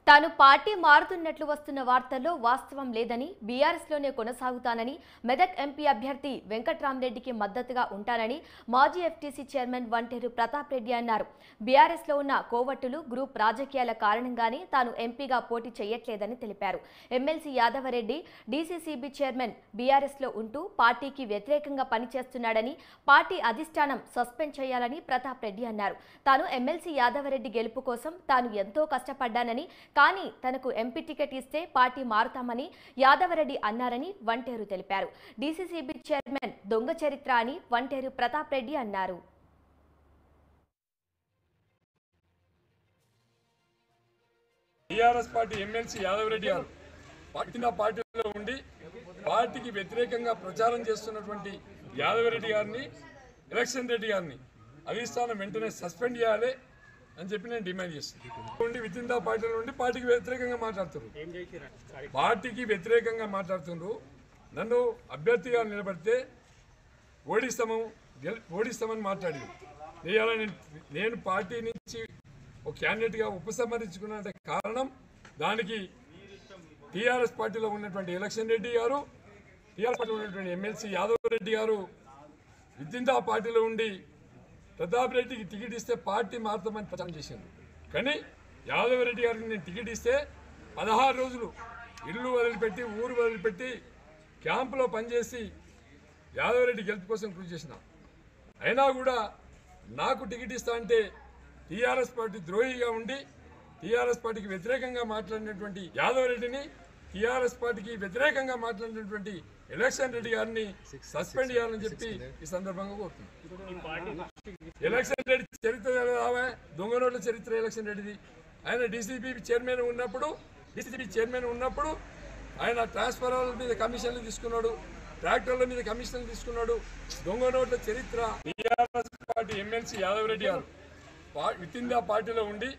తాను పార్టీ మారుతున్నట్లు వస్తున్న వార్తల్లో వాస్తవం లేదని, బీఆర్ఎస్లోనే కొనసాగుతానని, మెదక్ ఎంపీ అభ్యర్థి వెంకట్రామరెడ్డికి మద్దతుగా ఉంటానని మాజీ ఎఫ్టీసీ చైర్మన్ వంటేరు ప్రతాప్ రెడ్డి అన్నారు. బీఆర్ఎస్లో ఉన్న కోవట్టులు గ్రూప్ రాజకీయాల కారణంగానే తాను ఎంపీగా పోటీ చేయట్లేదని తెలిపారు. ఎమ్మెల్సీ యాదవరెడ్డి డీసీసీబీ చైర్మన్ బీఆర్ఎస్లో ఉంటూ పార్టీకి వ్యతిరేకంగా పనిచేస్తున్నాడని, పార్టీ అధిష్టానం సస్పెండ్ చేయాలని ప్రతాప్ రెడ్డి అన్నారు. తాను ఎమ్మెల్సీ యాదవరెడ్డి గెలుపు కోసం తాను ఎంతో కష్టపడ్డానని, కానీ తనకు ఎంపీ టికెట్ ఇస్తే పార్టీ మారుతామని యాదవరెడ్డి అన్నారని వంటేరు తెలిపారు. డీసీసీబీ చైర్మన్ దొంగ చరిత్ర అని వంటేరు ప్రతాప్ రెడ్డి అన్నారు. టీఆర్ఎస్ పార్టీ ఎమ్మెల్సీ యాదవరెడ్డి గారు పార్టీలో ఉండి పార్టీకి వ్యతిరేకంగా ప్రచారం చేస్తున్నటువంటి యాదవరెడ్డి గారిని, ఎలక్షన్ రెడ్డి గారిని అధిష్టానం వెంటనే సస్పెండ్ చేయాలి అని చెప్పి నేను డిమాండ్ చేస్తున్నాను. విత్ ఇన్ ద పార్టీలో ఉండి పార్టీకి వ్యతిరేకంగా మాట్లాడుతున్నారు. నన్ను అభ్యర్థిగా నిలబడితే ఓడిస్తామని మాట్లాడి నేను పార్టీ నుంచి ఒక క్యాండిడేట్గా ఉపసంహరించుకున్న కారణం, దానికి టీఆర్ఎస్ పార్టీలో ఉన్నటువంటి ఎలక్షన్ రెడ్డి గారు, టీఆర్ఎస్ పార్టీలో ఉన్నటువంటి ఎమ్మెల్సీ యాదవరెడ్డి గారు విత్ ఇన్ ద పార్టీలో ఉండి ప్రతాప్ రెడ్డికి టికెట్ ఇస్తే పార్టీ మారుతామని ప్రచారం చేశారు. కానీ యాదవరెడ్డి గారికి నేను టికెట్ ఇస్తే 16 రోజులు ఇల్లు వదిలిపెట్టి, ఊరు వదిలిపెట్టి క్యాంపులో పనిచేసి యాదవరెడ్డి గెలుపు కోసం కృషి చేసిన. అయినా కూడా నాకు టికెట్ ఇస్తా అంటే టీఆర్ఎస్ పార్టీ ద్రోహిగా ఉండి టీఆర్ఎస్ పార్టీకి వ్యతిరేకంగా మాట్లాడినటువంటి యాదవరెడ్డిని, టీఆర్ఎస్ పార్టీకి వ్యతిరేకంగా మాట్లాడినటువంటి ఎలక్షన్ రెడ్డి గారిని సస్పెండ్ చేయాలని చెప్పి ఈ సందర్భంగా కోరుతున్నాను. ఎలక్షన్ రెడ్డి చరిత్ర దొంగ నోట్ల చరిత్ర ఎలక్షన్ రెడ్డిది. ఆయన డీసీపీ చైర్మన్ ఉన్నప్పుడు ఆయన ట్రాన్స్ఫార్మర్ల మీద కమిషన్లు తీసుకున్నాడు, ట్రాక్టర్ల మీద కమిషన్లు తీసుకున్నాడు. దొంగ నోట్ల చరిత్ర. టీఆర్ఎస్ పార్టీ ఎమ్మెల్సీ యాదవరెడ్డి గారు విత్ ఇన్ ద పార్టీలో ఉండి